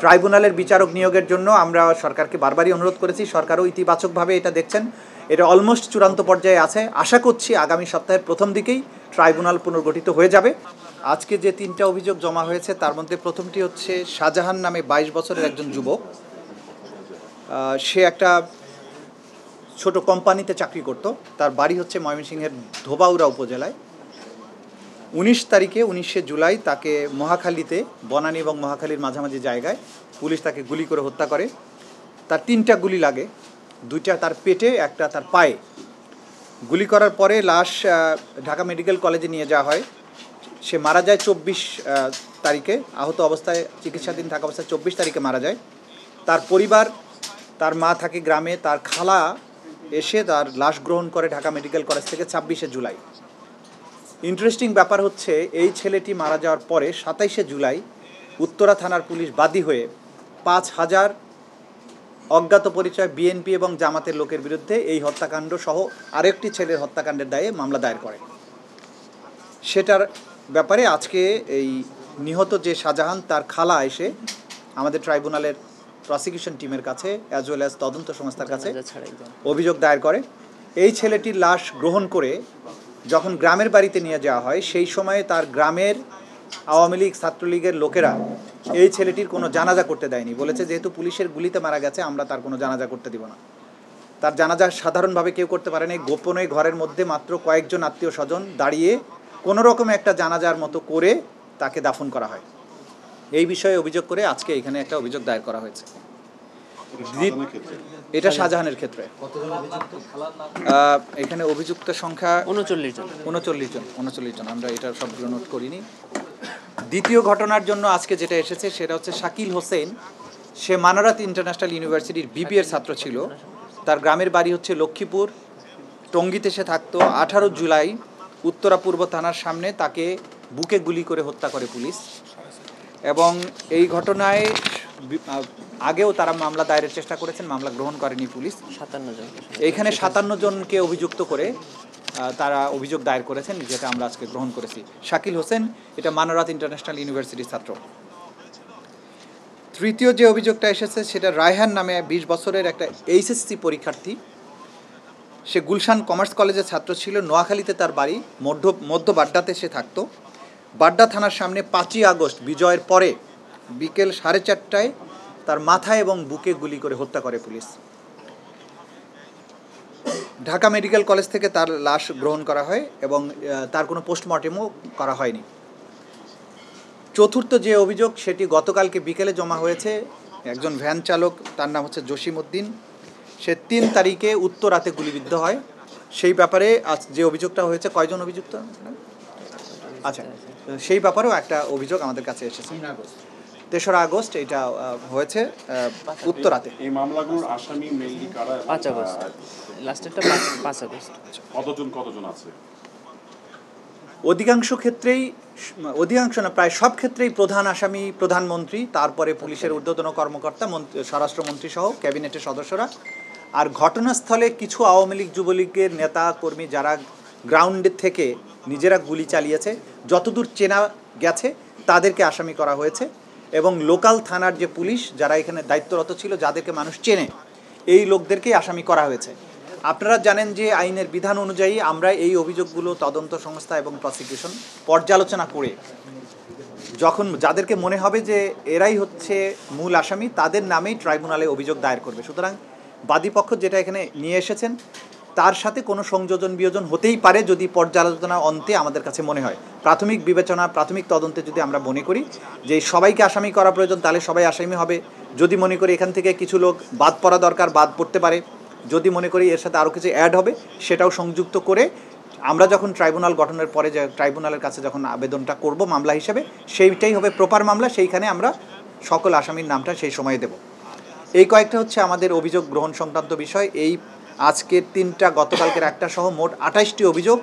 ট্রাইব্যুনালের বিচারক নিয়োগের জন্য আমরা সরকারকে বারবারই অনুরোধ করেছি, সরকারও ইতিবাচকভাবে এটা দেখছেন। এটা অলমোস্ট চূড়ান্ত পর্যায়ে আছে। আশা করছি আগামী সপ্তাহের প্রথম দিকেই ট্রাইব্যুনাল পুনর্গঠিত হয়ে যাবে। আজকে যে 3টা অভিযোগ জমা হয়েছে তার মধ্যে প্রথমটি হচ্ছে শাহজাহান নামে 22 বছরের একজন যুবক। সে একটা ছোট কোম্পানিতে চাকরি করত। তার বাড়ি হচ্ছে ময়মনসিংহের ধোবাউড়া উপজেলায়। 19 জুলাই তাকে মহাখালীতে, বনানী এবং মহাখালীর মাঝামাঝি জায়গায় পুলিশ তাকে গুলি করে হত্যা করে। তার 3টা গুলি লাগে, 2টা তার পেটে, একটা তার পায়ে। গুলি করার পরে লাশ ঢাকা মেডিকেল কলেজে নিয়ে যাওয়া হয়। সে মারা যায় 24 তারিখে, আহত অবস্থায় চিকিৎসাধীন থাকা অবস্থায় 24 তারিখে মারা যায়। তার পরিবার, তার মা থাকে গ্রামে, তার খালা এসে তার লাশ গ্রহণ করে ঢাকা মেডিকেল কলেজ থেকে 26 জুলাই। ইন্টারেস্টিং ব্যাপার হচ্ছে এই ছেলেটি মারা যাওয়ার পরে 27 জুলাই উত্তরা থানার পুলিশ বাদী হয়ে 5000 অজ্ঞাত পরিচয় বিএনপি এবং জামাতের লোকের বিরুদ্ধে এই হত্যাকাণ্ড সহ আরেকটি ছেলের হত্যাকাণ্ডের দায়ে মামলা দায়ের করে। সেটার ব্যাপারে আজকে এই নিহত যে শাহজাহান তার খালা এসে আমাদের ট্রাইব্যুনালের প্রসিকিউশন টিমের কাছে অ্যাজ ওয়েল অ্যাজ তদন্ত সংস্থার কাছে অভিযোগ দায়ের করে। এই ছেলেটির লাশ গ্রহণ করে যখন গ্রামের বাড়িতে নিয়ে যাওয়া হয় সেই সময়ে তার গ্রামের আওয়ামী লীগ ছাত্রলীগের লোকেরা এই ছেলেটির কোনো জানাজা করতে দেয়নি। বলেছে যেহেতু পুলিশের গুলিতে মারা গেছে আমরা তার কোনো জানাজা করতে দিব না। তার জানাজা সাধারণভাবে কেউ করতে পারেনি, গোপনে ঘরের মধ্যে মাত্র কয়েকজন আত্মীয় স্বজন দাঁড়িয়ে কোনো রকম একটা জানাজার মতো করে তাকে দাফন করা হয়। এই বিষয়ে অভিযোগ করে আজকে এখানে একটা অভিযোগ দায়ের করা হয়েছে। এটা শাহজাহানের ক্ষেত্রে। এখানে অভিযুক্ত সংখ্যা 39 জন। আমরা এটা সবগুলো নোট করিনি। দ্বিতীয় ঘটনার জন্য আজকে যেটা এসেছে সেটা হচ্ছে শাকিল হোসেন। সে মানারাত ইন্টারন্যাশনাল ইউনিভার্সিটির বিবিএর ছাত্র ছিল। তার গ্রামের বাড়ি হচ্ছে লক্ষ্মীপুর। টঙ্গীতে সে থাকতো। 18 জুলাই উত্তরা পূর্ব থানার সামনে তাকে বুকে গুলি করে হত্যা করে পুলিশ। এবং এই ঘটনায় আগেও তারা মামলা দায়েরের চেষ্টা করেছেন, মামলা গ্রহণ করেনি পুলিশ। 57 জন, এইখানে 57 জনকে অভিযুক্ত করে তারা অভিযোগ দায়ের করেছেন, যেটা আমরা আজকে গ্রহণ করেছি। শাকিল হোসেন এটা মানারাত ইন্টারন্যাশনাল ইউনিভার্সিটির ছাত্র। তৃতীয় যে অভিযোগটা এসেছে সেটা রায়হান নামে 20 বছরের একটা এইচএসসি পরীক্ষার্থী। সে গুলশান কমার্স কলেজের ছাত্র ছিল। নোয়াখালীতে তার বাড়ি, মধ্য বাড্ডাতে সে থাকতো। বাড্ডা থানার সামনে 5ই আগস্ট বিজয়ের পরে বিকেল 4:30টায় তার মাথায় এবং বুকে গুলি করে হত্যা করে পুলিশ। ঢাকা মেডিকেল কলেজ থেকে তার লাশ গ্রহণ করা হয় এবং তার কোনো পোস্টমর্টেমও করা হয়নি। চতুর্থ যে অভিযোগ সেটি গতকালকে বিকেলে জমা হয়েছে। একজন ভ্যান চালক, তার নাম হচ্ছে জসিম উদ্দিন। সে 3 তারিখে উত্তরাতে গুলিবিদ্ধ হয়। সেই ব্যাপারে আজ যে অভিযোগটা হয়েছে, কয়জন অভিযুক্ত? আচ্ছা, সেই ব্যাপারেও একটা অভিযোগ আমাদের কাছে এসেছে। 3রা আগস্ট এটা হয়েছে উত্তরাতে। এই মামলাগুলোর আসামি মেইনলি কারা? 5 আগস্ট, লাস্টেরটা 5 আগস্ট। কতজন আছে? অধিকাংশ না, প্রায় সব ক্ষেত্রেই প্রধান আসামি প্রধানমন্ত্রী, তারপরে পুলিশের ঊর্ধ্বতন কর্মকর্তা, স্বরাষ্ট্রমন্ত্রী সহ ক্যাবিনেটের সদস্যরা। আর ঘটনাস্থলে কিছু আওয়ামী লীগ যুবলীগের নেতা কর্মী যারা গ্রাউন্ডের থেকে নিজেরা গুলি চালিয়েছে, যতদূর চেনা গেছে তাদেরকে আসামি করা হয়েছে। এবং লোকাল থানার যে পুলিশ যারা এখানে দায়িত্বরত ছিল, যাদেরকে মানুষ চেনে, এই লোকদেরকেই আসামি করা হয়েছে। আপনারা জানেন যে আইনের বিধান অনুযায়ী আমরা এই অভিযোগগুলো তদন্ত সংস্থা এবং প্রসিকিউশন পর্যালোচনা করে যখন যাদেরকে মনে হবে যে এরাই হচ্ছে মূল আসামি, তাদের নামেই ট্রাইব্যুনালে অভিযোগ দায়ের করবে। সুতরাং বাদীপক্ষ যেটা এখানে নিয়ে এসেছেন তার সাথে কোনো সংযোজন বিয়োজন হতেই পারে যদি পর্যালোচনা অন্তে আমাদের কাছে মনে হয়। প্রাথমিক বিবেচনা, প্রাথমিক তদন্তে যদি আমরা মনে করি যে সবাইকে আসামি করা প্রয়োজন, তাহলে সবাই আসামি হবে। যদি মনে করি এখান থেকে কিছু লোক বাদ পড়া দরকার, বাদ পড়তে পারে। যদি মনে করি এর সাথে আরও কিছু অ্যাড হবে, সেটাও সংযুক্ত করে আমরা যখন ট্রাইব্যুনাল গঠনের পরে যে ট্রাইব্যুনালের কাছে যখন আবেদনটা করব মামলা হিসেবে, সেইটাই হবে প্রপার মামলা। সেইখানে আমরা সকল আসামির নামটা সেই সময়ে দেব। এই কয়েকটা হচ্ছে আমাদের অভিযোগ গ্রহণ সংক্রান্ত বিষয়। এই আজকের 3টা, গতকালকের একটা সহ মোট 28টি অভিযোগ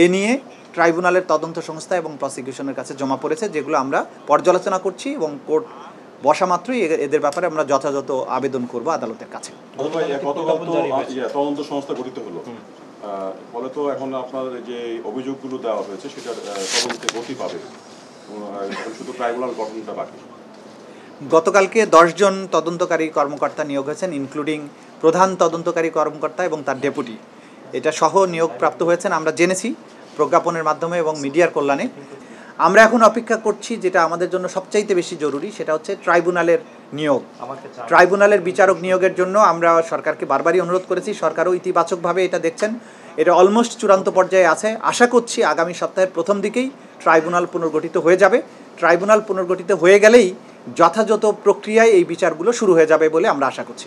এ নিয়ে ট্রাইব্যুনালের তদন্ত সংস্থা এবং প্রসিকিউশনের কাছে জমা পড়েছে, যেগুলো আমরা পর্যালোচনা করছি এবং কোর্ট বসা মাত্রই এদের ব্যাপারে আমরা যথাযথ আবেদন করব আদালতের কাছে। তদন্ত সংস্থা গঠিত হলো, ফলে তো এখন আপনার যে অভিযোগগুলো দেওয়া হয়েছে সেটার তদন্তে গতি পাবে, শুধু ট্রাইব্যুনাল গঠনটা বাকি। গতকালকে 10 জন তদন্তকারী কর্মকর্তা নিয়োগ হয়েছেন, ইনক্লুডিং প্রধান তদন্তকারী কর্মকর্তা এবং তার ডেপুটি। এটা সহ নিয়োগপ্রাপ্ত হয়েছেন আমরা জেনেছি প্রজ্ঞাপনের মাধ্যমে এবং মিডিয়ার কল্যাণে। আমরা এখন অপেক্ষা করছি যেটা আমাদের জন্য সবচাইতে বেশি জরুরি, সেটা হচ্ছে ট্রাইব্যুনালের নিয়োগ। ট্রাইব্যুনালের বিচারক নিয়োগের জন্য আমরা সরকারকে বারবারই অনুরোধ করেছি, সরকারও ইতিবাচকভাবে এটা দেখছেন। এটা অলমোস্ট চূড়ান্ত পর্যায়ে আছে। আশা করছি আগামী সপ্তাহের প্রথম দিকেই ট্রাইব্যুনাল পুনর্গঠিত হয়ে যাবে। ট্রাইব্যুনাল পুনর্গঠিত হয়ে গেলেই যথাযথ প্রক্রিয়ায় এই বিচারগুলো শুরু হয়ে যাবে বলে আমরা আশা করছি।